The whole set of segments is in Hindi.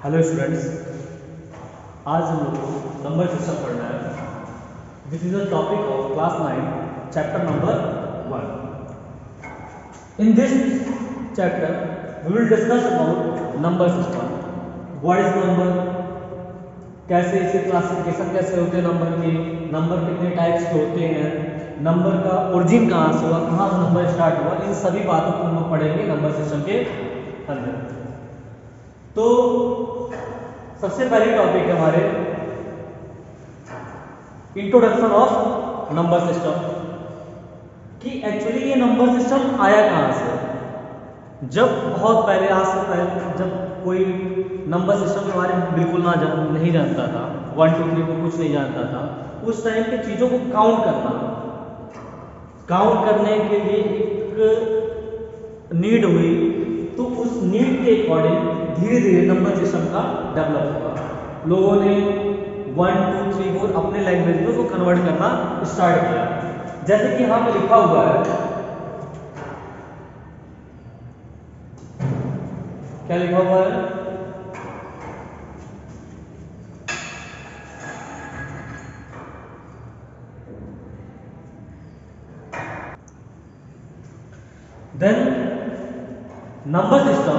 हेलो स्टूडेंट्स, आज हम लोग को नंबर सिस्टम पढ़ना है। This is the topic of class 9 chapter number 1। In this chapter we will discuss about number system. What is number, कैसे इसके क्लासिफिकेशन कैसे होते हैं नंबर के, नंबर कितने टाइप्स के होते हैं, नंबर का ओरिजिन कहाँ से हुआ, कहाँ से नंबर स्टार्ट हुआ, इन सभी बातों को हम लोग पढ़ेंगे नंबर सिस्टम के अंदर। तो सबसे पहली टॉपिक है हमारे इंट्रोडक्शन ऑफ नंबर सिस्टम कि एक्चुअली ये नंबर सिस्टम आया कहाँ से। जब बहुत पहले, आज से पहले, जब कोई नंबर सिस्टम के बारे में बिल्कुल नहीं जानता था, 1 2 3 को कुछ नहीं जानता था, उस टाइम पे चीज़ों को काउंट करने के लिए एक नीड हुई। तो उस नीड के अकॉर्डिंग धीरे धीरे नंबर सिस्टम का डेवलप हुआ। लोगों ने 1 2 3 4 अपने लैंग्वेज में उसको कन्वर्ट करना स्टार्ट किया। जैसे कि यहाँ पे लिखा हुआ है, क्या लिखा हुआ है? Then number system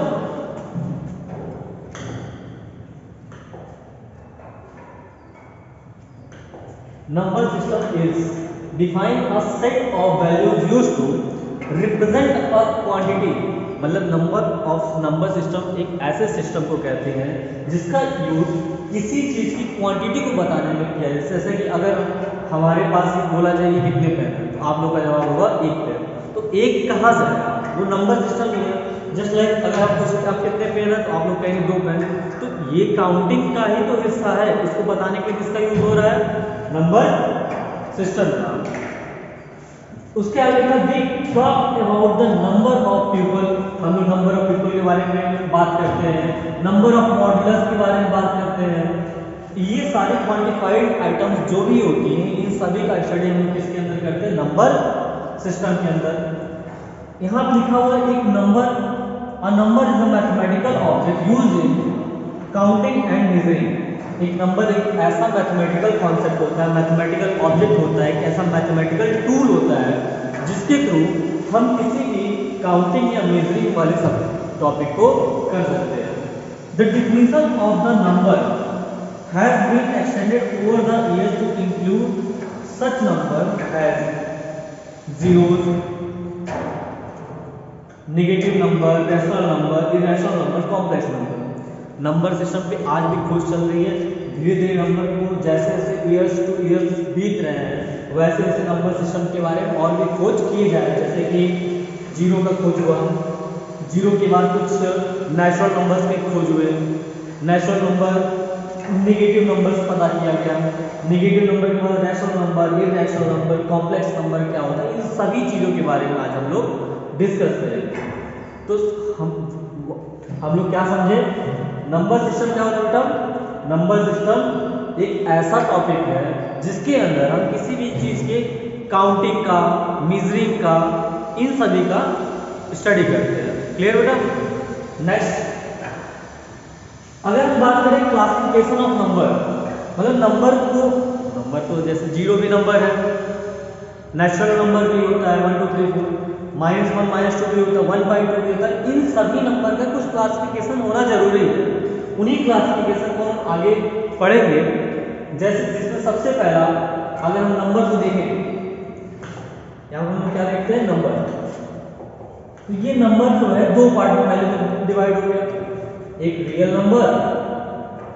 Number system is define a set of values used to represent a quantity। मतलब नंबर सिस्टम एक ऐसे सिस्टम को कहते हैं जिसका यूज किसी चीज की क्वांटिटी को बताने में किया है। जैसे कि अगर हमारे पास बोला जाए कि कितने पेन है, तो आप लोग का जवाब होगा 1 पेन। तो एक कहाँ से आया? वो नंबर सिस्टम ही है। जस्ट लाइक अगर आप पूछते आप कितने पेन है, तो आप लोग कहेंगे 2 पेन। तो ये काउंटिंग का ही तो हिस्सा है। इसको बताने के लिए किसका यूज हो रहा है? नंबर सिस्टम का। उसके आगे का we talk about the number of people. हम लोग नंबर ऑफ पीपल के बारे में बात करते हैं, नंबर ऑफ मॉड्यूलस के बारे में बात करते हैं। ये सारी क्वांटिफाइड आइटम्स जो भी होती हैं, इन सभी का स्टडी हम किसके अंदर करते हैं? नंबर सिस्टम के अंदर। यहाँ पे लिखा हुआ है एक number, a number is a mathematical object used in counting and measuring. एक नंबर एक ऐसा मैथमेटिकल कॉन्सेप्ट होता है, मैथमेटिकल ऑब्जेक्ट होता है, एक ऐसा मैथमेटिकल टूल होता है जिसके थ्रू हम किसी भी काउंटिंग या मेजरिंग वाले सब टॉपिक को कर सकते हैं। The definition of the number has been extended over the years to include such number as zeros, negative number, rational number, irrational number, complex number. Number system पे आज भी खोज चल रही है। धीरे धीरे नंबर को जैसे जैसे ईयर्स टू ईयर्स बीत रहे हैं, वैसे वैसे नंबर सिस्टम के बारे में और भी खोज किए जा रहे हैं। जैसे कि जीरो का खोज हुआ, जीरो के बाद कुछ नेचुरल नंबर्स के खोज हुए, नेचुरल नंबर, नेगेटिव नंबर्स पता किया गया, नेगेटिव नंबर के बाद rational number, irrational number, complex number क्या होता है, इन सभी चीज़ों के बारे में आज हम लोग डिस्कस करेंगे। तो हम लोग क्या समझे? नंबर सिस्टम क्या होता है बेटा? नंबर सिस्टम एक ऐसा टॉपिक है जिसके अंदर हम किसी भी चीज के काउंटिंग का, मेजरिंग का, इन सभी का स्टडी करते हैं। क्लियर बेटा? नेक्स्ट, अगर हम बात करें क्लासिफिकेशन ऑफ नंबर, मतलब नंबर तो जैसे जीरो भी नंबर है, नेचुरल नंबर भी होता है 1 2 3 4, -1 -2 भी होता है, 1/2 भी होता है। इन सभी नंबर का कुछ क्लासिफिकेशन होना जरूरी है। उन्हीं क्लासिफिकेशन को हम आगे पढ़ेंगे। जैसे जिसमें सबसे पहला, अगर हम नंबर को देखें, यहाँ पर हम क्या देखते हैं? नंबर। तो ये नंबर जो है दो पार्ट में पहले तो डिवाइड हो गया, एक रियल नंबर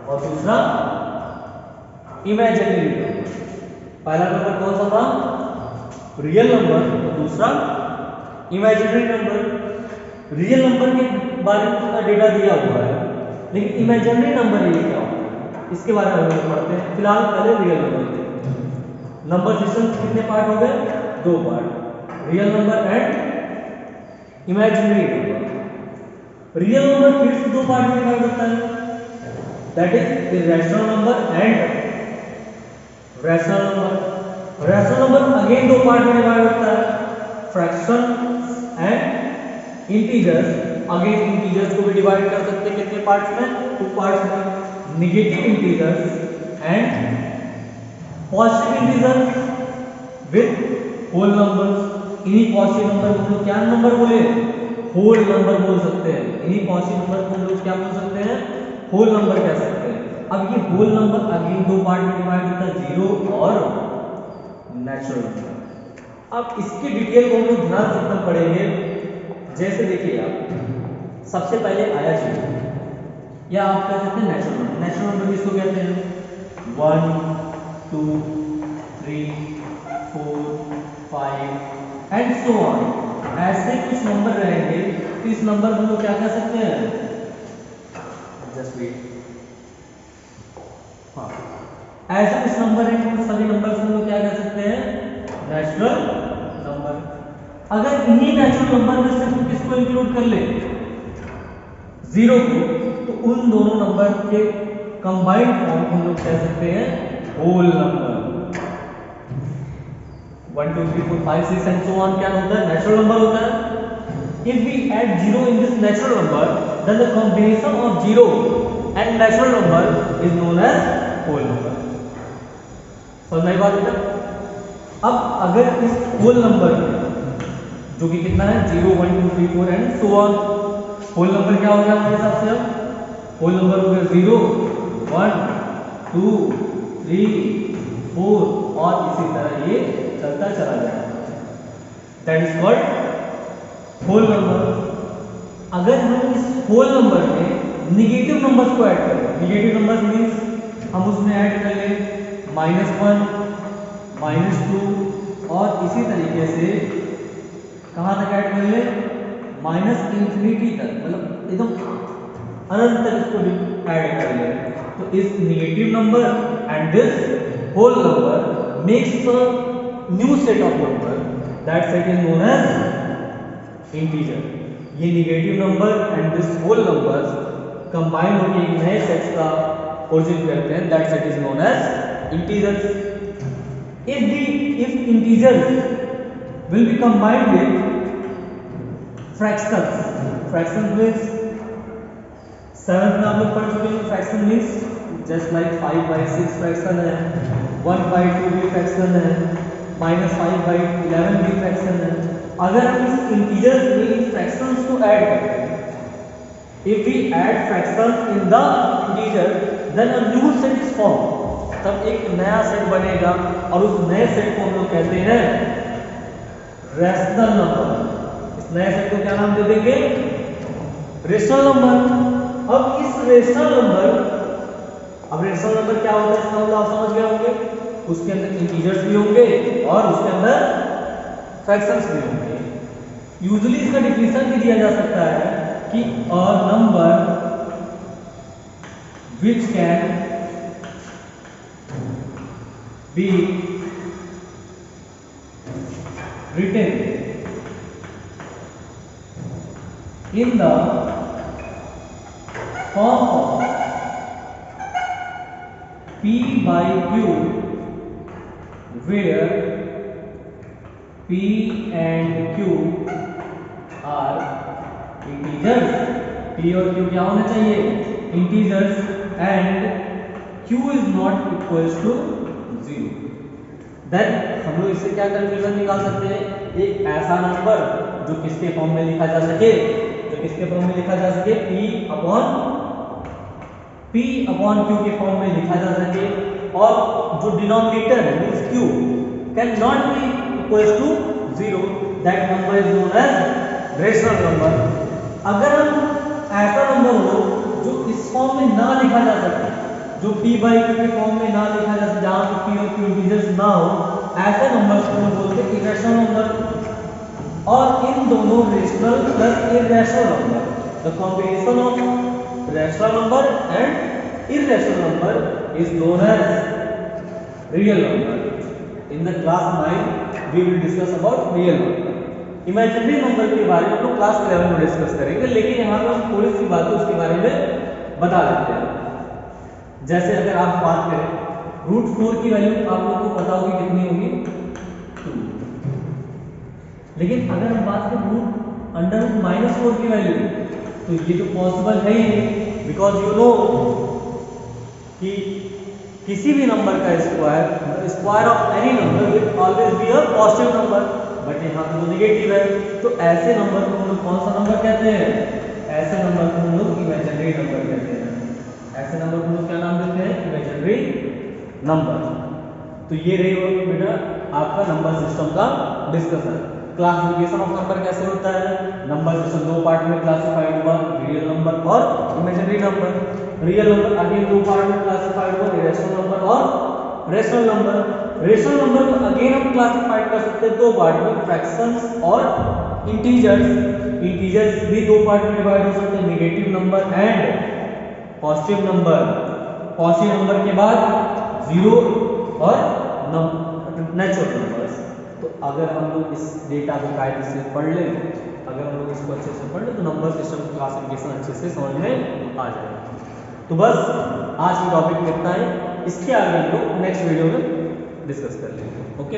और दूसरा इमेजिनरी नंबर। पहला नंबर कौन सा था? रियल नंबर, और दूसरा इमेजिनरी नंबर। रियल नंबर के बारे में पूरा डेटा दिया हुआ है, लेकिन इमेजिनरी नंबर ये क्या होता है, इसके बारे में हम लोग पढ़ते हैं। फिलहाल पहले रियल नंबर देखते हैं। नंबर सिस्टम कितने पार्ट हो गए? 2 part, real number and imaginary number. Real number फिर से 2 पार्ट में डिवाइड होता है, that is irrational number and rational number. Rational number again 2 part में डिवाइड होता है, fraction and integers. Again integers को भी डिवाइड कर सकते हैं कितने पार्ट्स में, 2 पार्ट्स में, negative integers and positive integers with whole numbers. इन्हीं पॉजिटिव नंबर को हम लोग क्या नंबर बोले, होल नंबर बोल सकते हैं। इन्हीं पॉजिटिव नंबर को हम लोग क्या बोल सकते हैं, होल नंबर कह सकते हैं। अब ये होल नंबर अगेन 2 पार्ट में डिवाइड होता है, जीरो और नेचुरल नंबर। अब इसकी डिटेल को हम लोग ध्यान रखना पड़ेंगे। जैसे देखिए आप सबसे पहले आया जीरो, या आप कह सकते हैं नेचुरल नंबर। नेचुरल नंबर किसको कहते हैं, 1 2 3 4 5 एंड सो ऑन। ऐसे कुछ नंबर रहेंगे, इस नंबर को हम लोग क्या कह सकते हैं, जस्ट वेट, हाँ ऐसे कुछ नंबर हैं, उन सभी नंबर को हम लोग क्या कह सकते हैं, नेचुरल नंबर। अगर इन्हीं नेचुरल नंबर में से हम किसको इंक्लूड कर ले, जीरो को, तो उन दोनों नंबर के कंबाइंड फॉर्म को हम लोग कह सकते हैं whole number. 1 2 3 4 5 6 and so on क्या होता है, नेचुरल नंबर होता है। If we add zero in this natural number, then the combination of zero and natural number is known as whole number. समझ में बात है? अब अगर इस whole number जो कि कितना है 0 1 2 3 4 and so on, whole number क्या हो गया हमारे हिसाब से, अब whole number हो गया 0 1 2 3 4 और इसी तरह ये चलता चला जाएगा। That is called whole number. अगर हम इस होल नंबर में निगेटिव नंबर्स को ऐड करें, निगेटिव नंबर्स मींस हम उसमें ऐड कर लें -1 -2 और इसी तरीके से कहां तक ऐड कर लें, -इंफिनिटी तक, मतलब एकदम अनंत तक इसको ऐड कर लें। तो इस negative number and this whole number makes a new set of number, that set is known as integer. ये negative number and this whole numbers combine होकर एक नए सेट्स का ओरिजिन करते हैं, that set is known as integers. if integers will be combined with fractions means 7th में आप लोग पढ़ चुके हैं, fraction means just like 5/6 fraction है, 1/2 भी फ्रैक्शन है, -5/11 भी फ्रैक्शन है। अगर हम इस इंटीजर्स में इन फ्रैक्शंस को ऐड करते हैं, if we add fractions in the integer then a new set is form, तब एक नया सेट बनेगा और उस नए सेट को हम लोग कहते हैं रैशनल नंबर। इस नए सेट को क्या नाम दे देंगे, रेशनल नंबर। अब इस रेशनल नंबर, अब रेशनल नंबर क्या होता है इसका मतलब आप समझ गए होंगे, उसके अंदर इंटीजर्स भी होंगे और उसके अंदर फ्रैक्शंस भी होंगे। यूजुअली इसका डिफिनेशन भी दिया जा सकता है कि a number which can be written in the form of p/q where p and q are integers। p और q क्या होना चाहिए, integers, and q is not equals to 0। Then हम लोग इससे क्या कंक्लूजन निकाल सकते हैं, एक ऐसा नंबर जो किसके फॉर्म में लिखा जा सके, p अपॉन q के फॉर्म में लिखा जा सके, और जो डिनोमिनेटर है means q cannot be equals to 0, that number is known as rational number. अगर हम ऐसा नंबर हो जो इस फॉर्म में ना लिखा जा सके, जो p/q के फॉर्म में ना लिखा जा सके, जहां पे p और q इंटीजर्स ना हो, ऐसे नंबर्स को हम बोलते हैं इरेशनल नंबर। और इन दोनों rational plus irrational number, the combination of rational number and irrational number is known as real number. In the class 9 we will discuss about real number. Imaginary number के बारे में हम लोग क्लास 11 में डिस्कस करेंगे, लेकिन यहाँ पे हम थोड़ी सी बातें उसके बारे में बता देते हैं। जैसे अगर आप बात करें √4 की वैल्यू आप लोगों को पता होगी कितनी होगी, 2। लेकिन अगर हम बात करें अंडर रूट -4 की वैल्यू, तो ये तो पॉसिबल है ही नहीं, बिकॉज यू नो कि किसी भी नंबर का square of any number will always be a positive number, but यहाँ पे तो निगेटिव है, तो ऐसे नंबर को हम लोग कौन सा नंबर कहते हैं? ऐसे नंबर को हम लोग इमेजिनरी नंबर कहते हैं। ऐसे नंबर को हम लोग क्या नाम देते हैं? Imaginary number. तो ये रही बेटा आपका नंबर सिस्टम का डिस्कशन। क्लासिफिकेशन ऑफ नंबर कैसे होता है? नंबर सिस्टम दो पार्ट में क्लासिफाइड हुआ, रियल नंबर और imaginary number. Real number again दो पार्ट में क्लासिफाइड हुआ, इरेशनल नंबर और रेशनल नंबर। रेशनल नंबर को अगेन हम क्लासिफाइड कर सकते हैं दो पार्ट में, फ्रैक्शंस और इंटीजर्स। इंटीजर्स भी दो पार्ट में डिवाइड हो सकते हैं, negative number and positive number. Positive number के बाद जीरो और नेचुरल नंबर्स। तो अगर हम लोग इस डेटा को कायदे से पढ़ लें, अगर हम लोग इसको अच्छे से पढ़ लें, तो नंबर सिस्टम क्लासिफिकेशन अच्छे से समझ में आ जाएगा। तो बस आज की टॉपिक में इतना है, इसके आगे हम लोग नेक्स्ट वीडियो में डिस्कस कर लेंगे। ओके।